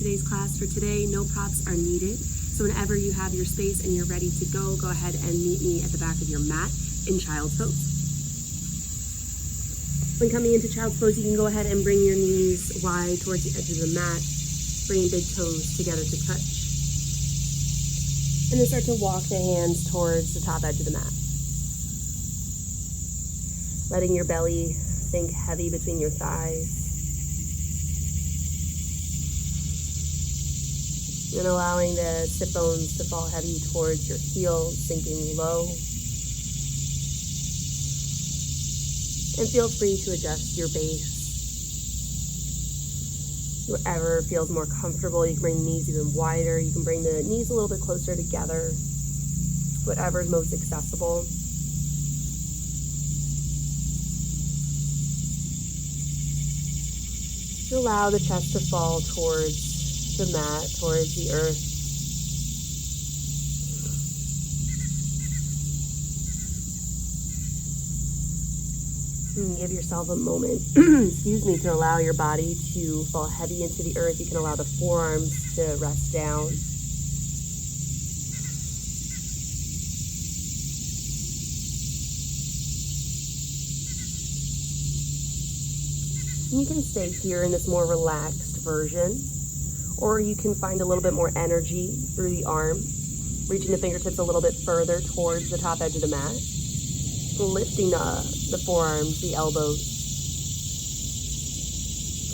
today's class. For today, no props are needed. So whenever you have your space and you're ready to go ahead and meet me at the back of your mat in child's pose. When coming into child's pose, you can go ahead and bring your knees wide towards the edge of the mat, bringing big toes together to touch. And then start to walk the hands towards the top edge of the mat. Letting your belly sink heavy between your thighs. And allowing the sit bones to fall heavy towards your heels, sinking low. And feel free to adjust your base. Wherever feels more comfortable, you can bring the knees even wider. You can bring the knees a little bit closer together. Whatever is most accessible. Allow the chest to fall towards the mat, towards the earth. And give yourself a moment, excuse me, to allow your body to fall heavy into the earth. You can allow the forearms to rest down. You can stay here in this more relaxed version, or you can find a little bit more energy through the arm, reaching the fingertips a little bit further towards the top edge of the mat, lifting the forearms, the elbows,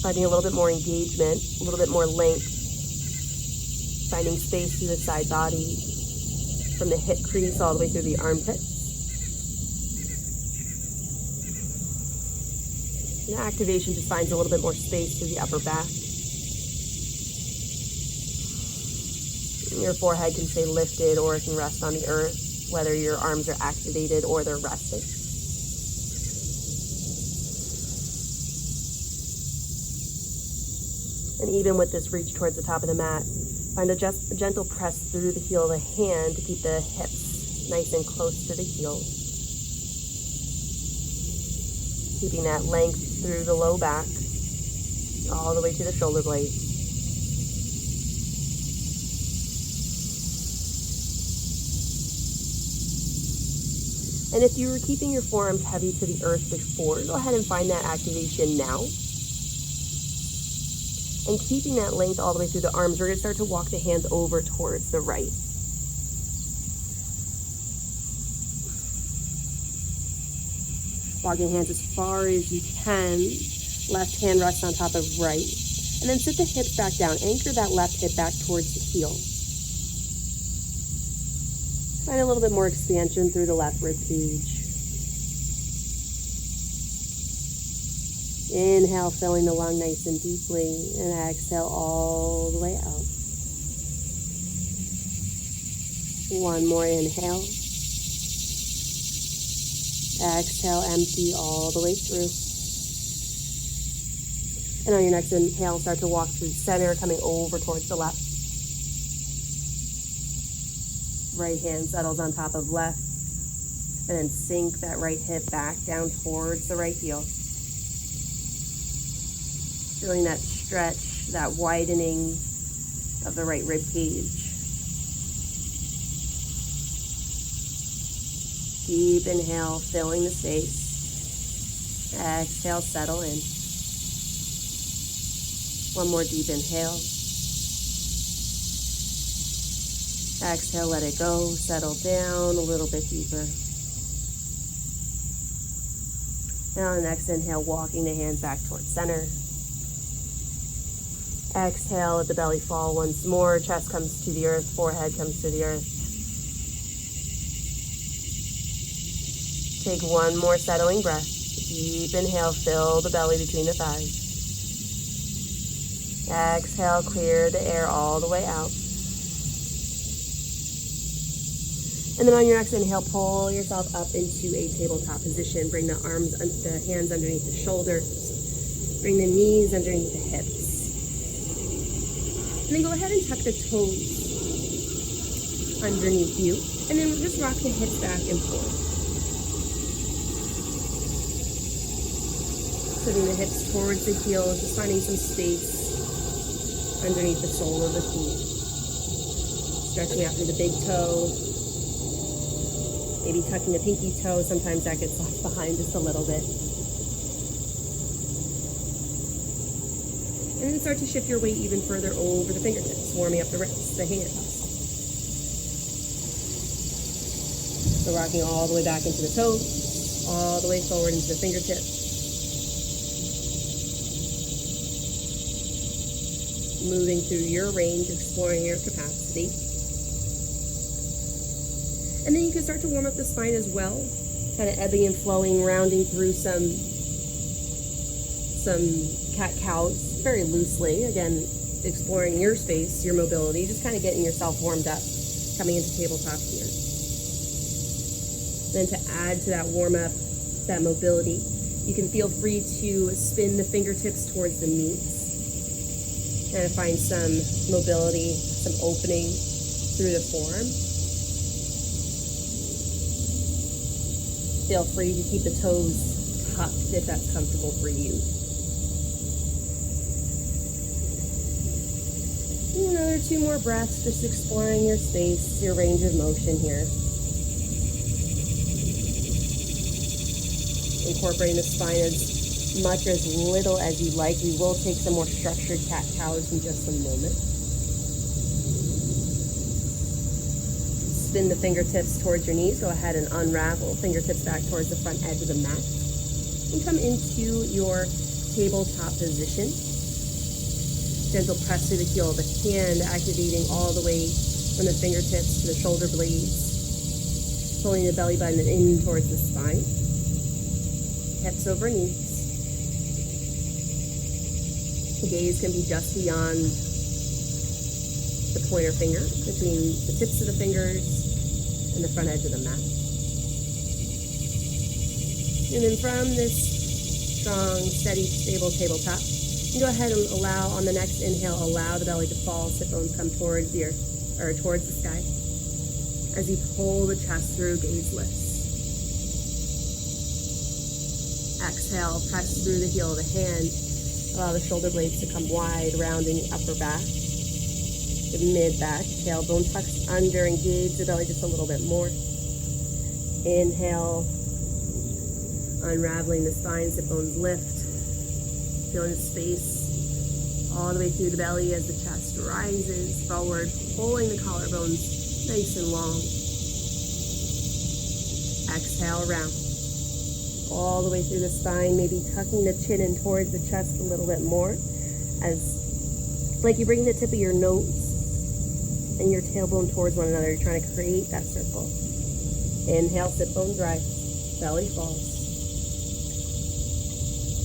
finding a little bit more engagement, a little bit more length, finding space through the side body, from the hip crease all the way through the armpit. And activation just finds a little bit more space through the upper back. Your forehead can stay lifted or it can rest on the earth, whether your arms are activated or they're resting. And even with this reach towards the top of the mat, find a gentle press through the heel of the hand to keep the hips nice and close to the heel. Keeping that length through the low back, all the way to the shoulder blades. And if you were keeping your forearms heavy to the earth before, go ahead and find that activation now. And keeping that length all the way through the arms, we're going to start to walk the hands over towards the right. Walking hands as far as you can. Left hand rests on top of right. And then sit the hips back down. Anchor that left hip back towards the heel. Find a little bit more expansion through the left rib cage. Inhale, filling the lung nice and deeply. And exhale all the way out. One more inhale. Exhale, empty all the way through. And on your next inhale, start to walk through center, coming over towards the left. Right hand settles on top of left. And then sink that right hip back down towards the right heel. Feeling that stretch, that widening of the right rib cage. Deep inhale, filling the space. Exhale, settle in. One more deep inhale. Exhale, let it go, settle down a little bit deeper. Now on the next inhale, walking the hands back towards center. Exhale, let the belly fall once more. Chest comes to the earth, forehead comes to the earth. Take one more settling breath. Deep inhale, fill the belly between the thighs. Exhale, clear the air all the way out. And then on your next inhale, pull yourself up into a tabletop position. Bring the hands underneath the shoulders. Bring the knees underneath the hips. And then go ahead and tuck the toes underneath you. And then just rock the hips back and forth. Sitting the hips towards the heels, just finding some space underneath the sole of the feet. Stretching out through the big toe. Maybe tucking the pinky toe. Sometimes that gets left behind just a little bit. And then start to shift your weight even further over the fingertips, warming up the wrists, the hands. So rocking all the way back into the toes, all the way forward into the fingertips. Moving through your range, exploring your capacity. And then you can start to warm up the spine as well, kind of ebbing and flowing, rounding through some cat-cows very loosely. Again, exploring your space, your mobility, just kind of getting yourself warmed up, coming into tabletop here. Then to add to that warm-up, that mobility, you can feel free to spin the fingertips towards the knees and find some mobility, some opening through the forearm. Feel free to keep the toes tucked if that's comfortable for you. And another 2 more breaths, just exploring your space, your range of motion here. Incorporating the spine as much or as little as you like. We will take some more structured cat-cows in just a moment. Spin the fingertips towards your knees. Go ahead and unravel. Fingertips back towards the front edge of the mat. And come into your tabletop position. Gentle press through the heel of the hand, activating all the way from the fingertips to the shoulder blades. Pulling the belly button in towards the spine. Hips over knees. The gaze can be just beyond the pointer finger, between the tips of the fingers and the front edge of the mat. And then from this strong, steady, stable tabletop, you go ahead and allow, on the next inhale, allow the belly to fall, sit bones come towards the earth, or towards the sky. As you pull the chest through, gaze lifts. Exhale, press through the heel of the hand. Allow the shoulder blades to come wide, rounding the upper back, the mid back. Tailbone tucks under, engage the belly just a little bit more. Inhale, unraveling the spine, sit bones lift. Feeling the space all the way through the belly as the chest rises forward, pulling the collarbones nice and long. Exhale, round. All the way through the spine, maybe tucking the chin in towards the chest a little bit more, as like you bring the tip of your nose and your tailbone towards one another. You're trying to create that circle. Inhale, sit bones rise, belly falls,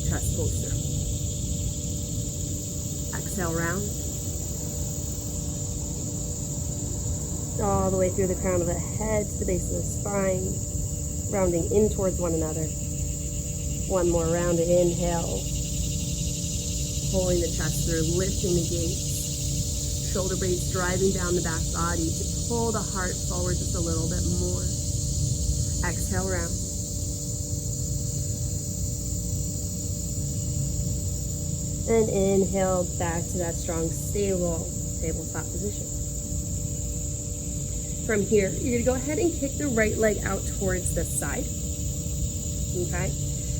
chest pulls through. Exhale, round. All the way through the crown of the head to the base of the spine, rounding in towards one another. One more round of inhale, pulling the chest through, lifting the gaze. Shoulder blades driving down the back body to pull the heart forward just a little bit more. Exhale, round. And inhale back to that strong, stable tabletop position. From here, you're gonna go ahead and kick the right leg out towards the side. Okay?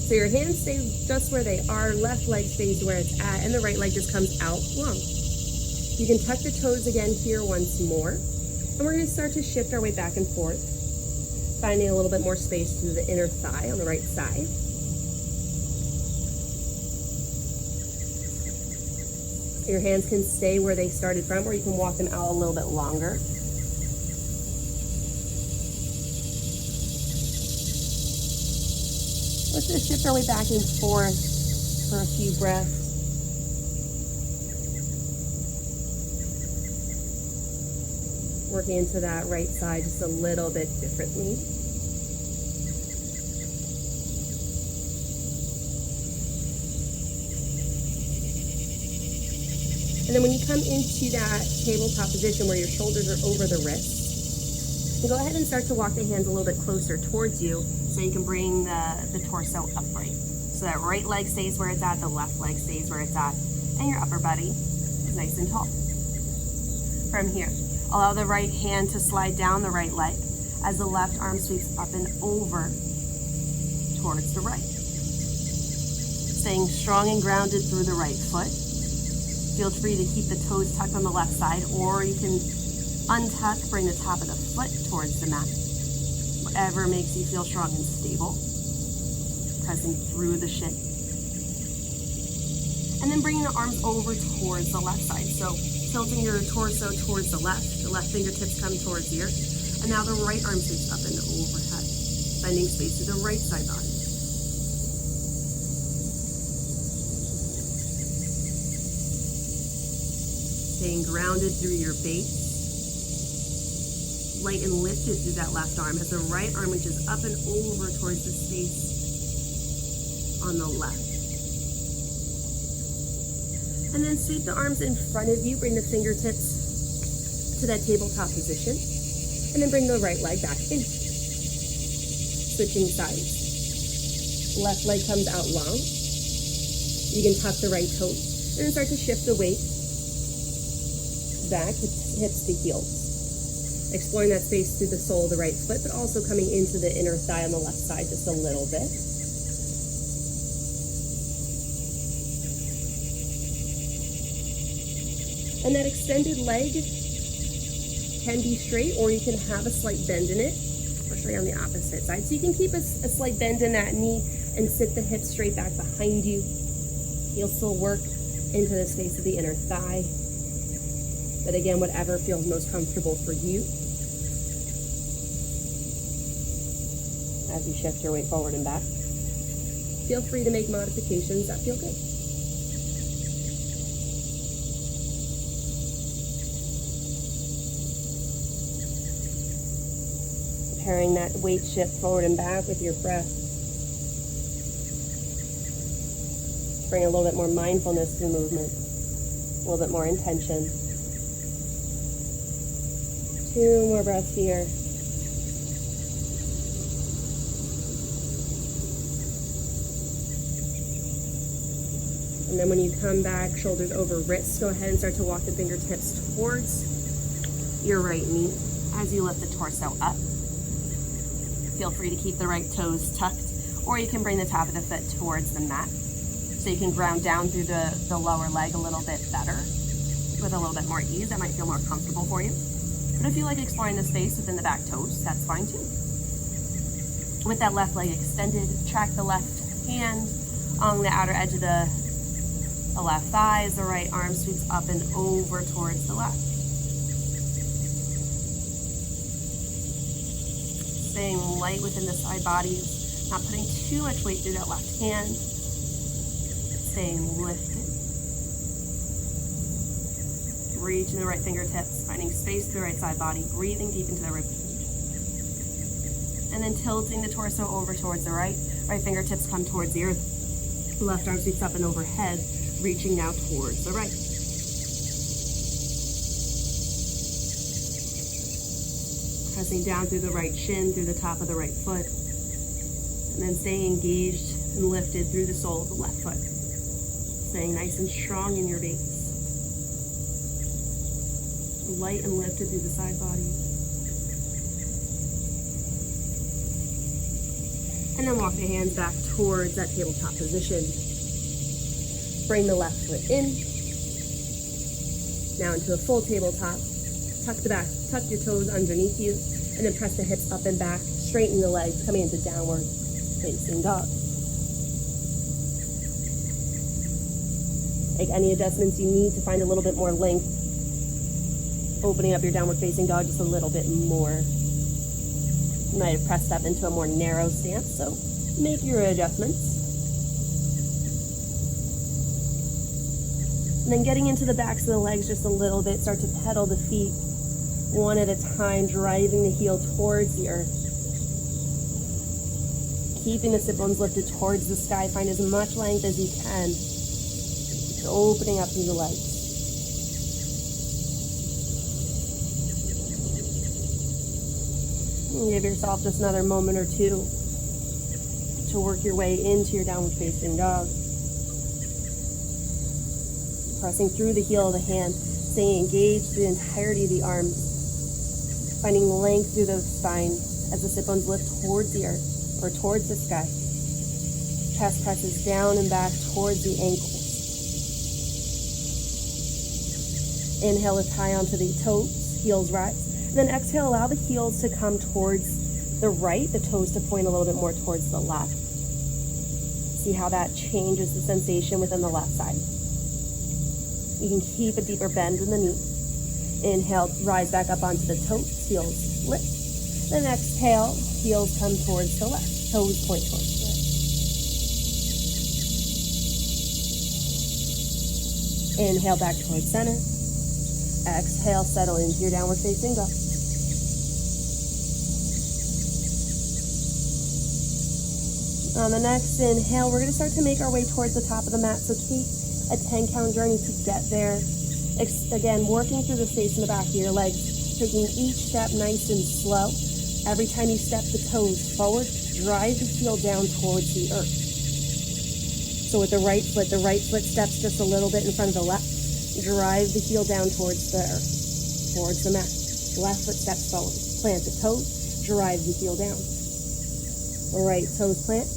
So your hands stay just where they are, left leg stays where it's at, and the right leg just comes out long. You can tuck the toes again here once more. And we're gonna start to shift our way back and forth, finding a little bit more space through the inner thigh on the right side. Your hands can stay where they started from, or you can walk them out a little bit longer. Let's just shift our way back and forth for a few breaths. Working into that right side just a little bit differently. And then when you come into that tabletop position where your shoulders are over the wrists, you go ahead and start to walk the hands a little bit closer towards you so you can bring the torso upright. So that right leg stays where it's at, the left leg stays where it's at, and your upper body is nice and tall. From here, allow the right hand to slide down the right leg as the left arm sweeps up and over towards the right. Staying strong and grounded through the right foot. Feel free to keep the toes tucked on the left side, or you can untuck, bring the top of the foot towards the mat. Whatever makes you feel strong and stable. Pressing through the shin. And then bringing the arms over towards the left side. So tilting your torso towards the left fingertips come towards the earth. And now the right arm sweeps up and overhead, finding space to the right side body. Staying grounded through your base. Light and lifted through that left arm as the right arm reaches up and over towards the space on the left. And then sweep the arms in front of you, bring the fingertips to that tabletop position, and then bring the right leg back in. Switching sides. Left leg comes out long. You can tuck the right toes, and then start to shift the weight back, hips to heels. Exploring that space through the sole of the right foot, but also coming into the inner thigh on the left side just a little bit. And that extended leg can be straight, or you can have a slight bend in it. I'll show you on the opposite side. So you can keep a slight bend in that knee and sit the hips straight back behind you. You'll still work into the space of the inner thigh. But again, whatever feels most comfortable for you. As you shift your weight forward and back, feel free to make modifications that feel good. Pairing that weight shift forward and back with your breath. Bring a little bit more mindfulness to the movement, a little bit more intention. 2 more breaths here. And then when you come back, shoulders over wrists, go ahead and start to walk the fingertips towards your right knee as you lift the torso up. Feel free to keep the right toes tucked, or you can bring the top of the foot towards the mat so you can ground down through the lower leg a little bit better with a little bit more ease. That might feel more comfortable for you. But if you like exploring the space within the back toes, that's fine too. With that left leg extended, track the left hand along the outer edge of the left thigh as the right arm sweeps up and over towards the left. Staying light within the side bodies, not putting too much weight through that left hand. Staying lifted. Reaching the right fingertips, finding space through the right side body, breathing deep into the rib cage. And then tilting the torso over towards the right. Right fingertips come towards the earth. Left arm sweeps up and overhead, reaching now towards the right. Pressing down through the right shin, through the top of the right foot. And then staying engaged and lifted through the sole of the left foot. Staying nice and strong in your base. Light and lifted through the side body. And then walk the hands back towards that tabletop position. Bring the left foot in. Now into a full tabletop. Tuck the back, tuck your toes underneath you, and then press the hips up and back. Straighten the legs, coming into downward facing dog. Make any adjustments you need to find a little bit more length. Opening up your downward facing dog just a little bit more. You might have pressed up into a more narrow stance, so make your adjustments. And then getting into the backs of the legs just a little bit, start to pedal the feet one at a time, driving the heel towards the earth. Keeping the sit bones lifted towards the sky. Find as much length as you can. Opening up through the legs. And give yourself just another moment or two to work your way into your downward facing dog. Pressing through the heel of the hand, staying engaged through the entirety of the arms. Finding length through the spine as the sit bones lift towards the earth or towards the sky. Chest presses down and back towards the ankles. Inhale, lift high onto the toes, heels rise. And then exhale, allow the heels to come towards the right, the toes to point a little bit more towards the left. See how that changes the sensation within the left side. You can keep a deeper bend in the knee. Inhale, rise back up onto the toes, heels lift. Then exhale, heels come towards the left, toes point towards the right. Inhale, back towards center. Exhale, settle into your downward facing dog. On the next inhale, we're going to start to make our way towards the top of the mat. So keep a 10-count journey to get there. Again, working through the space in the back of your legs, taking each step nice and slow. Every time you step the toes forward, drive the heel down towards the earth. So with the right foot steps just a little bit in front of the left. Drive the heel down towards the earth, towards the mat. Left foot steps forward. Plant the toes, drive the heel down. Right toes plant,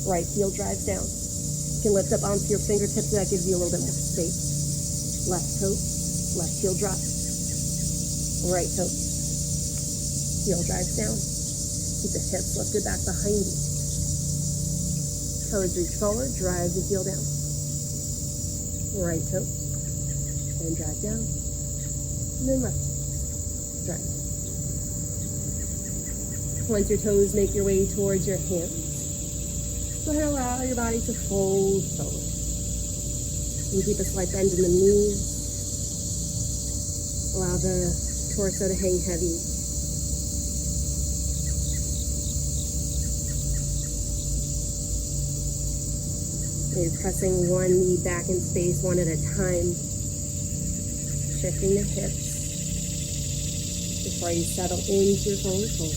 right heel drives down. You can lift up onto your fingertips, and that gives you a little bit more space. Left toe, left heel drop. Right toe, heel drives down. Keep the hips lifted back behind you. Toes reach forward, drive the heel down. Right toe. And drive down, and then left, drive. Once your toes make your way towards your hands, go ahead and allow your body to fold forward. You keep a slight bend in the knees. Allow the torso to hang heavy. You're pressing one knee back in space, one at a time. Shifting the hips before you settle into your forward fold.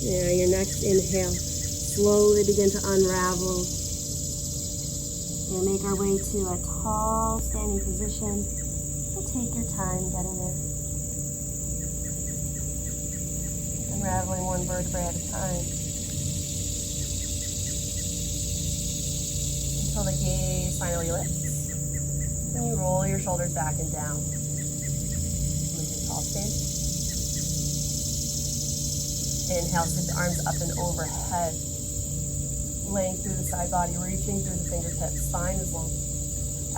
Now your next inhale, slowly begin to unravel. We'll make our way to a tall standing position. We'll take your time getting there. Unraveling one vertebrae at a time. Until the gaze finally lifts. And you roll your shoulders back and down. Into tall stand. Inhale, sit the arms up and overhead. Length through the side body, reaching through the fingertips. Spine is long.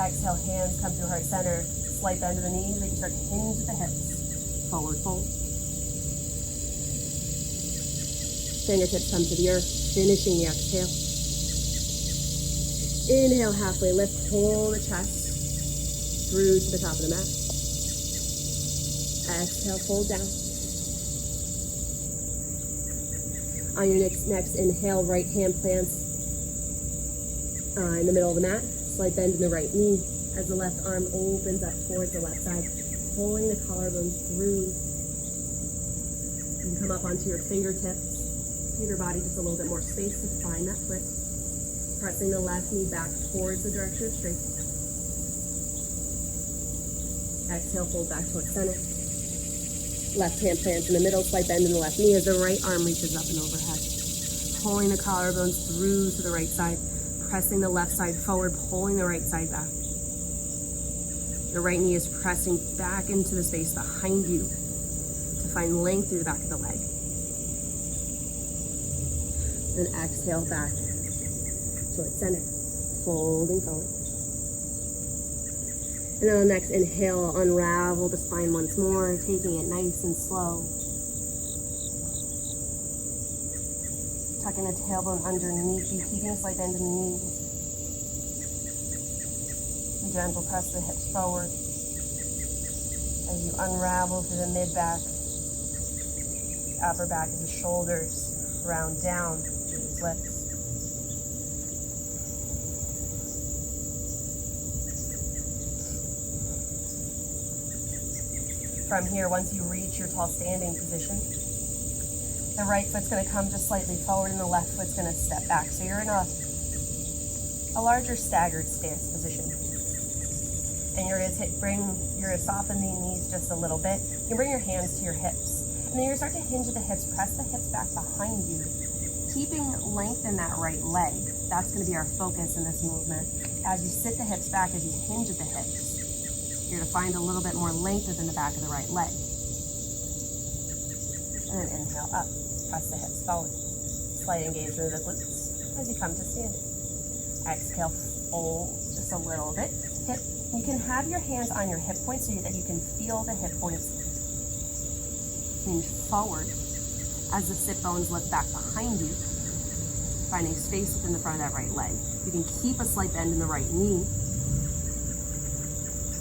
Exhale, hands come through heart center. Slight bend of the knees that you start to hinge at the hips. Forward fold. Fingertips come to the earth, finishing the exhale. Inhale, halfway lift, pull the chest through to the top of the mat. Exhale, fold down. On your next inhale, right hand plants in the middle of the mat. Slight bend in the right knee as the left arm opens up towards the left side, pulling the collarbones through. You can come up onto your fingertips. Give your body just a little bit more space to find that flip. Pressing the left knee back towards the direction of straight. Exhale, fold back towards center. Left hand plants in the middle, slight bend in the left knee as the right arm reaches up and overhead. Pulling the collarbones through to the right side, pressing the left side forward, pulling the right side back. The right knee is pressing back into the space behind you to find length through the back of the leg. Then exhale back towards center, folding forward. And then on the next inhale, unravel the spine once more, taking it nice and slow. Tucking the tailbone underneath you, keeping a slight bend in the knees. And gentle press the hips forward as you unravel through the mid-back. The upper back as the shoulders round down to the splits. From here, once you reach your tall standing position, the right foot's going to come just slightly forward and the left foot's going to step back. So you're in a a larger staggered stance position. And you're going to soften the knees just a little bit. You can bring your hands to your hips. And then you're going to start to hinge at the hips, press the hips back behind you, keeping length in that right leg. That's going to be our focus in this movement. As you sit the hips back, as you hinge at the hips, you're going to find a little bit more length within the back of the right leg. And then inhale up, press the hips forward. Slight engagement of the glutes as you come to standing. Exhale, fold just a little bit. You can have your hands on your hip points so that you can feel the hip points hinge forward as the sit bones lift back behind you, finding space within the front of that right leg. You can keep a slight bend in the right knee.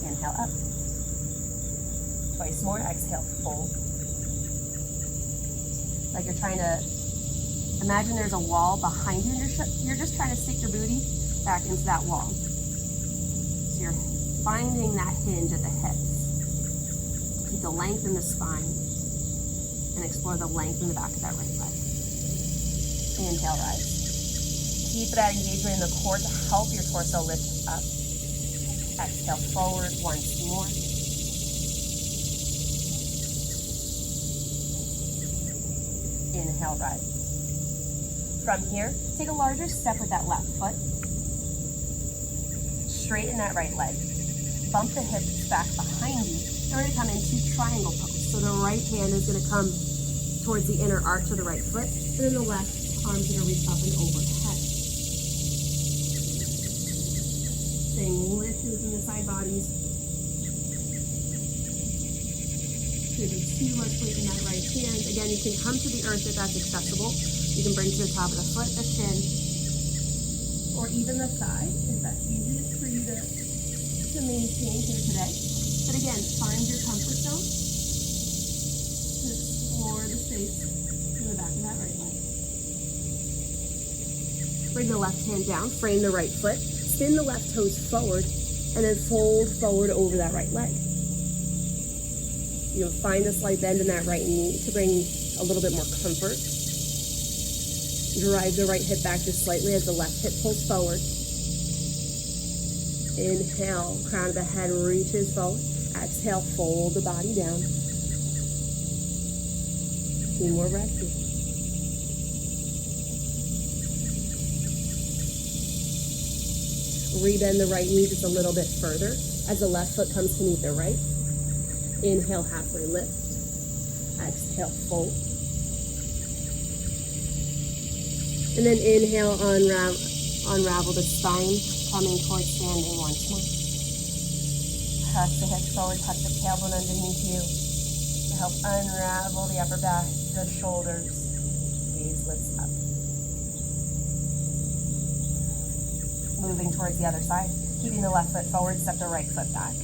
Inhale up. Twice more. Exhale, fold. Like you're trying to imagine there's a wall behind you and you're just trying to stick your booty back into that wall. So you're finding that hinge at the hips. Keep the length in the spine and explore the length in the back of that right leg. Inhale, rise. Keep that engagement in the core to help your torso lift up. Exhale, forward once more. Inhale, rise. From here, take a larger step with that left foot. Straighten that right leg. Bump the hips back behind you. And we're going to come into triangle pose. So the right hand is going to come towards the inner arch of the right foot, and then the left arm's going to reach up and overhead. Staying lifted within the side bodies. Shouldn't be too much weight in that right hand. Again, you can come to the earth if that's accessible. You can bring to the top of the foot, the shin, or even the thigh if that's easiest for you to maintain here today. But again, find your comfort zone to explore the space in the back of that right leg. Bring the left hand down, frame the right foot, spin the left toes forward, and then fold forward over that right leg. You'll find a slight bend in that right knee to bring a little bit more comfort. Drive the right hip back just slightly as the left hip pulls forward. Inhale, crown of the head reaches forward. Exhale, fold the body down. 2 more breaths here. Rebend the right knee just a little bit further as the left foot comes to meet the right. Inhale, halfway lift. Exhale, fold. And then inhale, unravel the spine, coming towards standing once more. Press the hips forward, tuck the tailbone underneath you to help unravel the upper back, the shoulders. Gaze lifts up. Moving towards the other side, keeping the left foot forward, step the right foot back.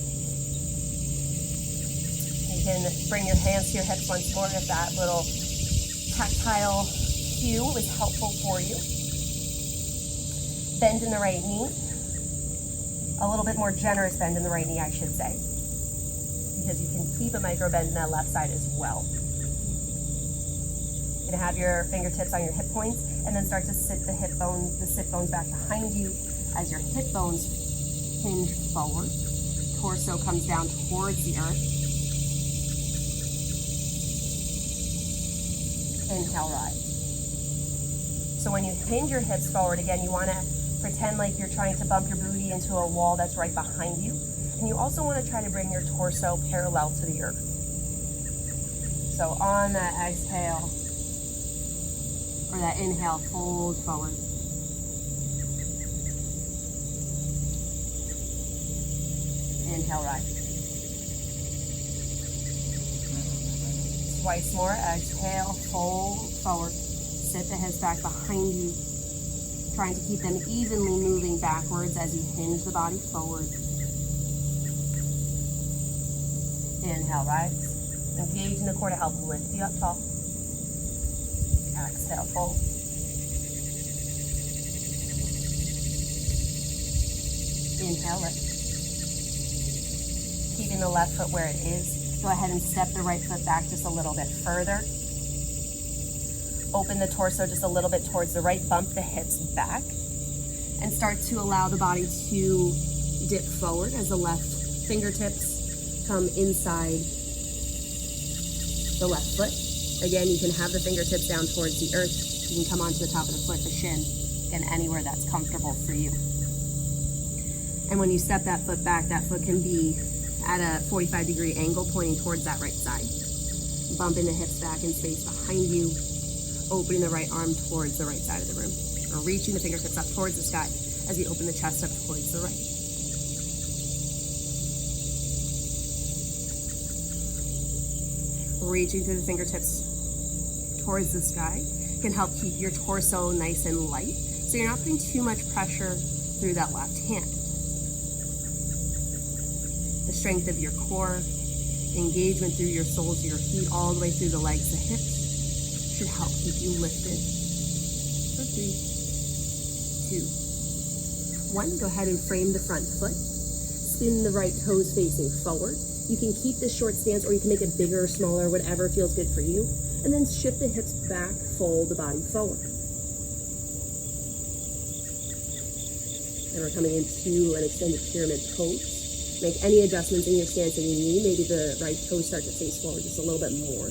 You can bring your hands to your hips once more if that little tactile cue was helpful for you. Bend in the right knee. A little bit more generous bend in the right knee, I should say, because you can keep a micro bend in that left side as well. You're gonna have your fingertips on your hip points and then start to sit the sit bones back behind you as your hip bones hinge forward. Torso comes down towards the earth. Inhale, rise. So when you hinge your hips forward, again, you want to pretend like you're trying to bump your booty into a wall that's right behind you. And you also want to try to bring your torso parallel to the earth. So on that exhale, or that inhale, fold forward. Inhale, rise. Twice more. Exhale, fold forward. Sit the hips back behind you, trying to keep them evenly moving backwards as you hinge the body forward. Inhale, rise. Engage in the core to help lift you up tall. Exhale, fold. Inhale, lift. Keeping the left foot where it is. Go ahead and step the right foot back just a little bit further. Open the torso just a little bit towards the right. Bump the hips back. And start to allow the body to dip forward as the left fingertips come inside the left foot. Again, you can have the fingertips down towards the earth. You can come onto the top of the foot, the shin, and anywhere that's comfortable for you. And when you step that foot back, that foot can be at a 45-degree angle pointing towards that right side. Bumping the hips back in space behind you, opening the right arm towards the right side of the room. Or reaching the fingertips up towards the sky as you open the chest up towards the right. Reaching through the fingertips towards the sky can help keep your torso nice and light, so you're not putting too much pressure through that left hand. The strength of your core, engagement through your soles of your feet, all the way through the legs, the hips, should help keep you lifted. For 3, 2, 1. Go ahead and frame the front foot. Spin the right toes facing forward. You can keep this short stance, or you can make it bigger or smaller, whatever feels good for you. And then shift the hips back, fold the body forward. And we're coming into an extended pyramid pose. Make any adjustments in your stance that you need. Maybe the right toes start to face forward just a little bit more.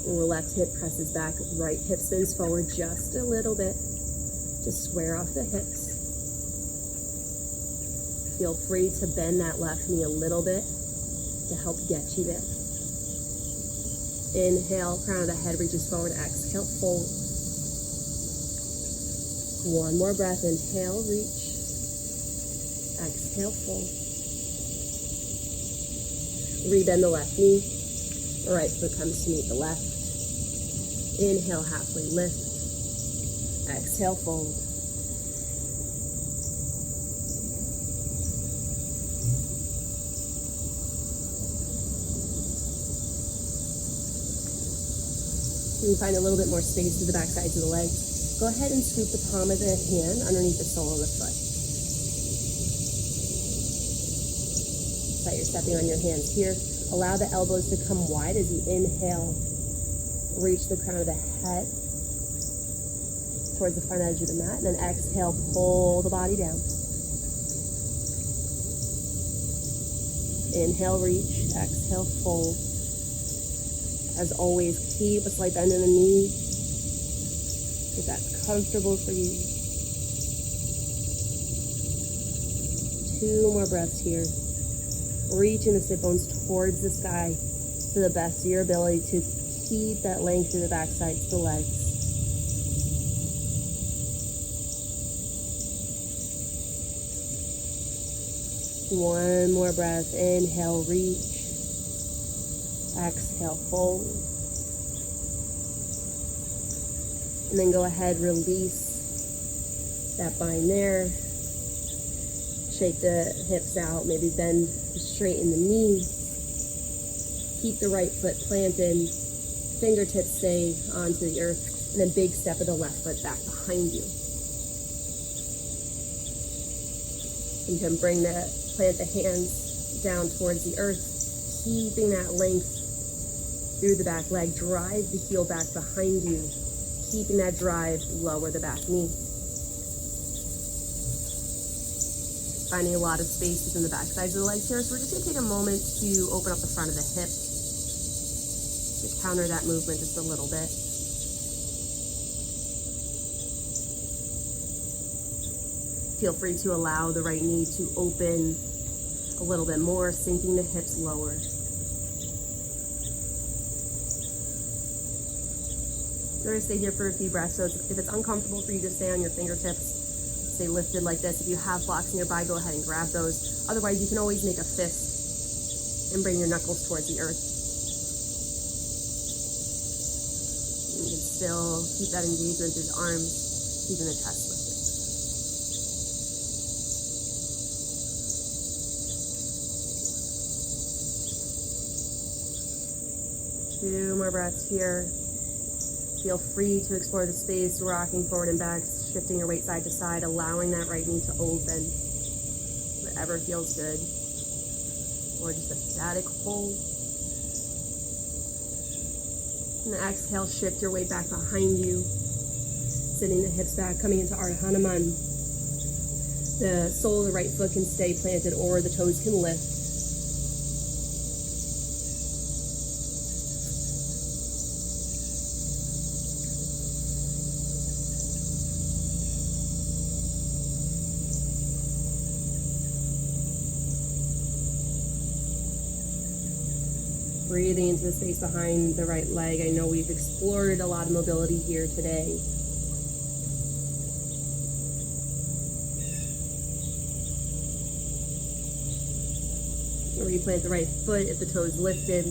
Left hip presses back, right hip spins forward just a little bit. Just square off the hips. Feel free to bend that left knee a little bit to help get you there. Inhale, crown of the head reaches forward. Exhale, fold. One more breath. Inhale, reach. Exhale, fold. Rebend the left knee. The right foot comes to meet the left. Inhale, halfway lift. Exhale, fold. You can find a little bit more space to the back sides of the legs. Go ahead and scoop the palm of the hand underneath the sole of the foot. So you're stepping on your hands here. Allow the elbows to come wide as you inhale. Reach the crown of the head towards the front edge of the mat. And then exhale, pull the body down. Inhale, reach. Exhale, fold. As always, keep a slight bend in the knee if that's comfortable for you. 2 more breaths here. Reaching the sit bones towards the sky to the best of your ability to keep that length through the back sides of the legs. One more breath. Inhale, reach. Exhale, fold. And then go ahead, release that bind there. Shake the hips out, maybe bend, straighten the knees. Keep the right foot planted, fingertips stay onto the earth, and then big step of the left foot back behind you. You can plant the hands down towards the earth, keeping that length through the back leg. Drive the heel back behind you, keeping that drive, lower the back knee. Finding a lot of space within the back sides of the legs here, so we're just going to take a moment to open up the front of the hip. Just counter that movement just a little bit. Feel free to allow the right knee to open a little bit more, sinking the hips lower. You're going to stay here for a few breaths, so if it's uncomfortable for you to stay on your fingertips, stay lifted like this. If you have blocks nearby, go ahead and grab those. Otherwise, you can always make a fist and bring your knuckles towards the earth. You can still keep that engagement through the arms, keeping the chest lifted. Two more breaths here. Feel free to explore the space, rocking forward and back, shifting your weight side to side, allowing that right knee to open, whatever feels good, or just a static hold. And exhale, shift your weight back behind you. sending the hips back, coming into Ardha Hanuman. The sole of the right foot can stay planted or the toes can lift. Breathing into the space behind the right leg. I know we've explored a lot of mobility here today. Replant the right foot if the toe is lifted.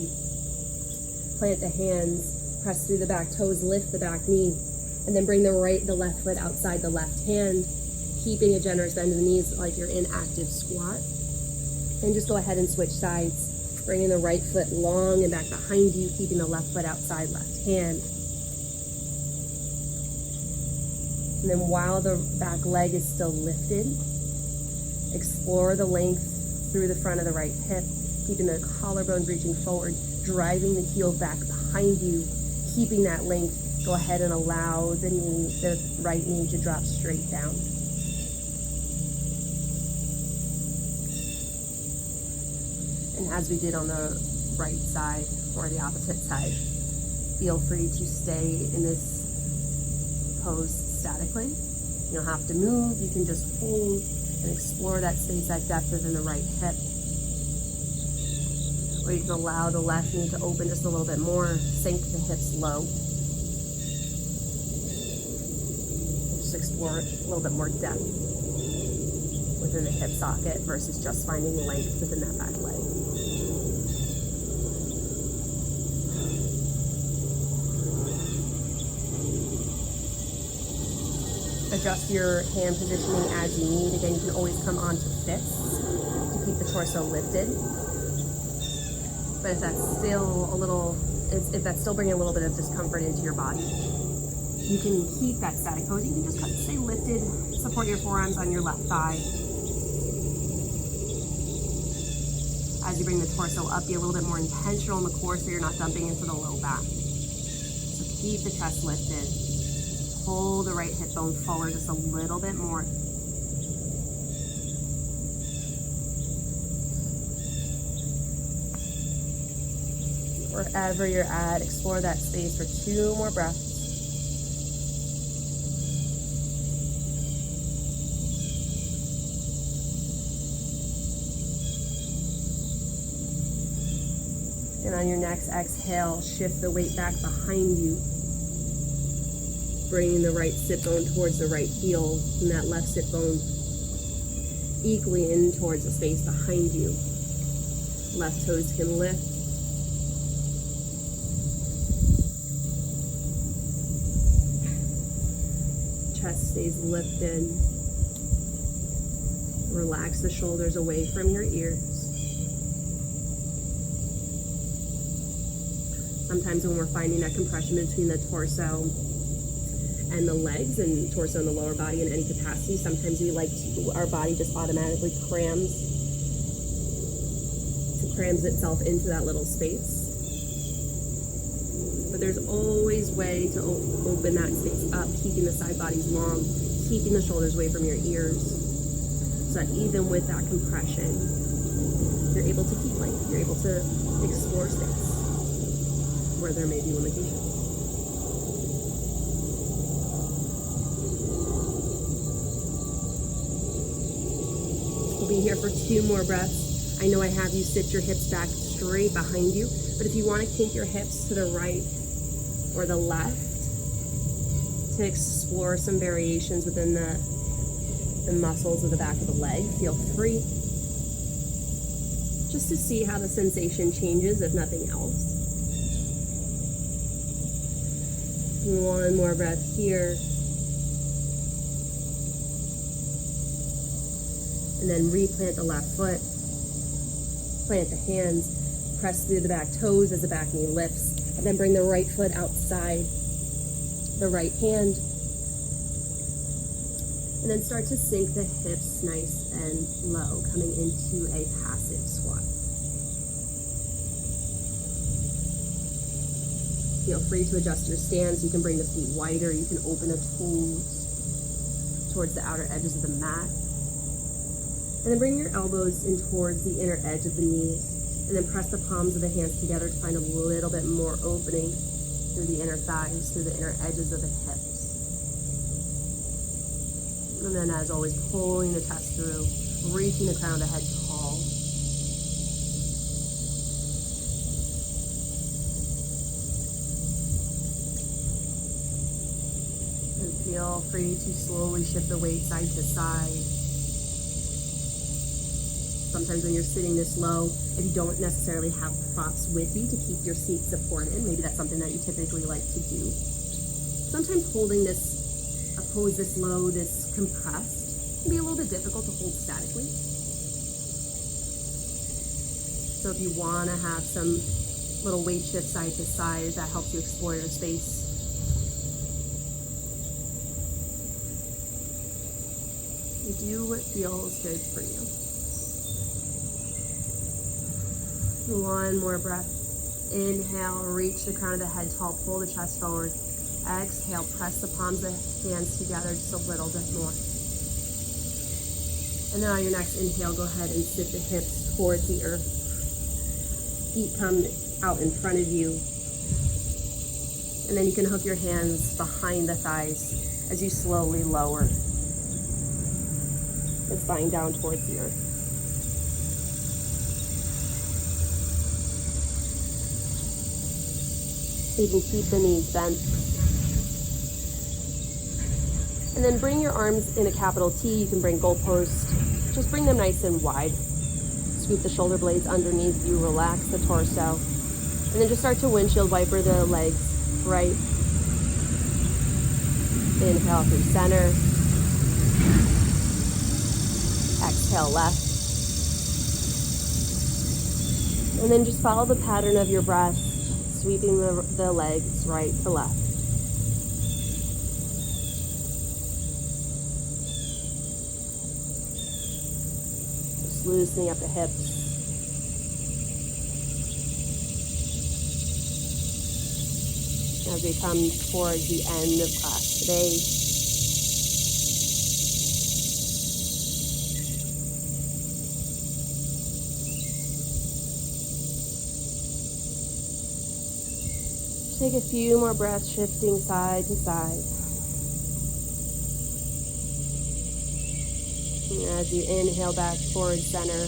Plant the hands, press through the back toes, lift the back knee, and then bring the left foot outside the left hand, keeping a generous bend of the knees like you're in active squat. And just go ahead and switch sides. Bringing the right foot long and back behind you, keeping the left foot outside left hand. And then while the back leg is still lifted, explore the length through the front of the right hip, keeping the collarbones reaching forward, driving the heel back behind you, keeping that length. Go ahead and allow the right knee to drop straight down. And as we did on the right side or the opposite side, feel free to stay in this pose statically. You don't have to move, you can just hold and explore that space, that depth within the right hip. Or you can allow the left knee to open just a little bit more, sink the hips low. Just explore a little bit more depth within the hip socket versus just finding length within that back leg. Adjust your hand positioning as you need. Again, you can always come onto fists to keep the torso lifted. But if that's still bringing a little bit of discomfort into your body, you can keep that static pose. You can just stay lifted, support your forearms on your left thigh. As you bring the torso up, be a little bit more intentional in the core so you're not dumping into the low back. So keep the chest lifted. Pull the right hip bone forward just a little bit more. Wherever you're at, explore that space for 2 more breaths. And on your next exhale, shift the weight back behind you. Bringing the right sit bone towards the right heel and that left sit bone equally in towards the space behind you. Left toes can lift. Chest stays lifted. Relax the shoulders away from your ears. Sometimes when we're finding that compression between the torso and the legs and torso and the lower body in any capacity, sometimes our body just automatically crams itself into that little space. But there's always a way to open that space up, keeping the side bodies long, keeping the shoulders away from your ears, so that even with that compression, you're able to keep length, you're able to explore space where there may be limitations. We'll be here for 2 more breaths. I know I have you sit your hips back straight behind you, but if you want to kink your hips to the right or the left to explore some variations within the muscles of the back of the leg, feel free. Just to see how the sensation changes, if nothing else. 1 more breath here. And then replant the left foot. Plant the hands. Press through the back toes as the back knee lifts. And then bring the right foot outside the right hand. And then start to sink the hips nice and low, coming into a passive squat. Feel free to adjust your stance. You can bring the feet wider. You can open the toes towards the outer edges of the mat. And then bring your elbows in towards the inner edge of the knees. And then press the palms of the hands together to find a little bit more opening through the inner thighs, through the inner edges of the hips. And then, as always, pulling the chest through, reaching the crown of the head tall. And feel free to slowly shift the weight side to side. Sometimes when you're sitting this low, if you don't necessarily have props with you to keep your seat supported, maybe that's something that you typically like to do. Sometimes holding this, a pose this low, this compressed, can be a little bit difficult to hold statically. So if you want to have some little weight shift side to side, that helps you explore your space. You do what feels good for you. One more breath. Inhale, reach the crown of the head tall, pull the chest forward. Exhale, press the palms of the hands together just a little bit more. And then on your next inhale, go ahead and sit the hips towards the earth. Feet come out in front of you. And then you can hook your hands behind the thighs as you slowly lower the spine down towards the earth. You can keep the knees bent. And then bring your arms in a capital T. You can bring goalposts. Just bring them nice and wide. Sweep the shoulder blades underneath you. Relax the torso. And then just start to windshield wiper the legs right. Inhale through center. Exhale left. And then just follow the pattern of your breath, sweeping the legs right to left. Just loosening up the hips. As we come towards the end of class today, take a few more breaths, shifting side to side. And as you inhale back towards center,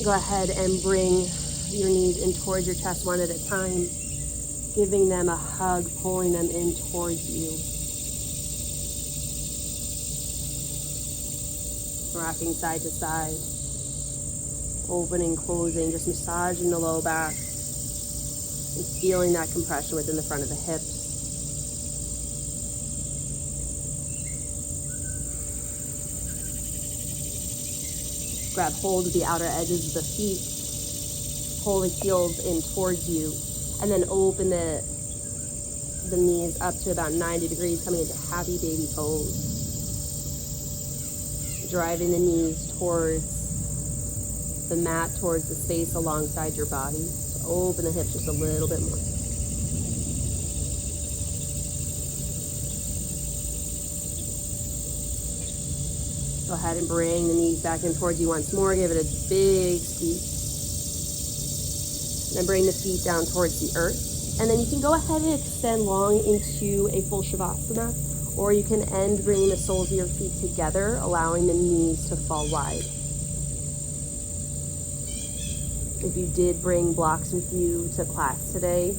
go ahead and bring your knees in towards your chest one at a time, giving them a hug, pulling them in towards you. Rocking side to side, opening, closing, just massaging the low back. And feeling that compression within the front of the hips. Grab hold of the outer edges of the feet. Pull the heels in towards you. And then open the knees up to about 90 degrees, coming into happy baby pose. Driving the knees towards the mat, towards the space alongside your body. Open the hips just a little bit more. Go ahead and bring the knees back in towards you once more. Give it a big squeeze. And then bring the feet down towards the earth. And then you can go ahead and extend long into a full Shavasana, or you can end bringing the soles of your feet together, allowing the knees to fall wide. If you did bring blocks with you to class today,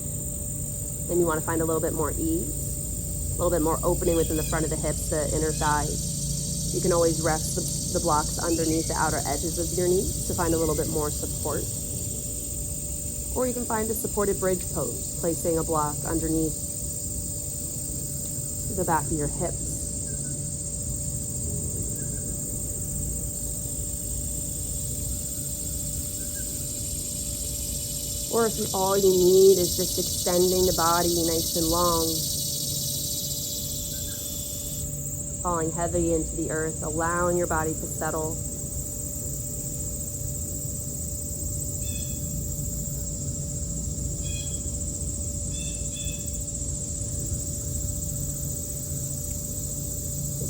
and you want to find a little bit more ease, a little bit more opening within the front of the hips, the inner thighs, you can always rest the blocks underneath the outer edges of your knees to find a little bit more support. Or you can find a supported bridge pose, placing a block underneath the back of your hips. Or if all you need is just extending the body nice and long, falling heavy into the earth, allowing your body to settle.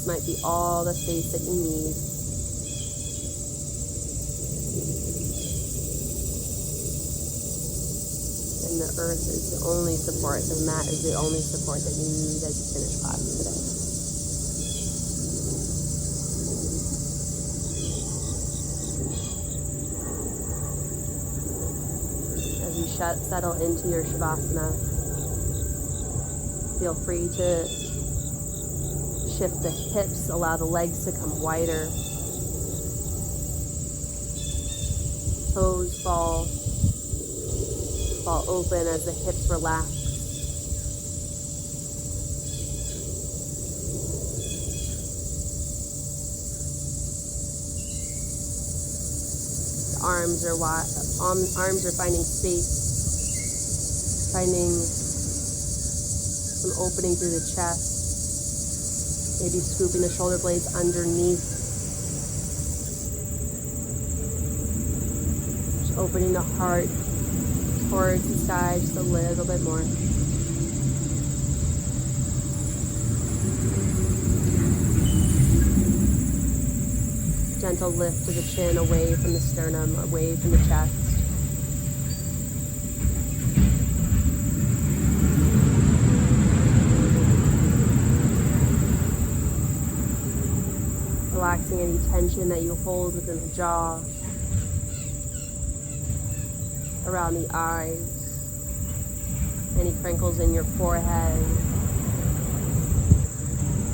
This might be all the space that you need. And the earth is the only support, the mat is the only support that you need as you finish class today. As you settle into your Shavasana, feel free to shift the hips, allow the legs to come wider. Toes fall open as the hips relax. The arms are wide, arms are finding space, finding some opening through the chest, maybe scooping the shoulder blades underneath. Just opening the heart towards the sky just a little bit more. Gentle lift to the chin, away from the sternum, away from the chest. Relaxing any tension that you hold within the jaw, around the eyes, any crinkles in your forehead.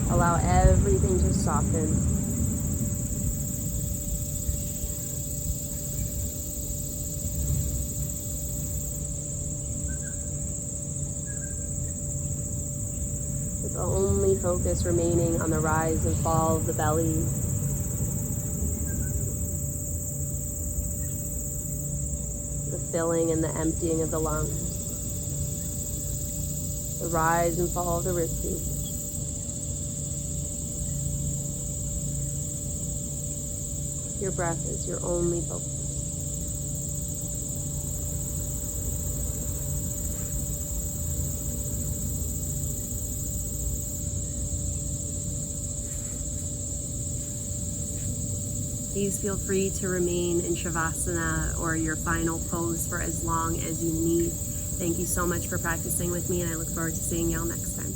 Allow everything to soften. With the only focus remaining on the rise and fall of the belly. Filling and the emptying of the lungs, the rise and fall of the ribcage. Your breath is your only focus. Please feel free to remain in Shavasana or your final pose for as long as you need. Thank you so much for practicing with me, and I look forward to seeing y'all next time.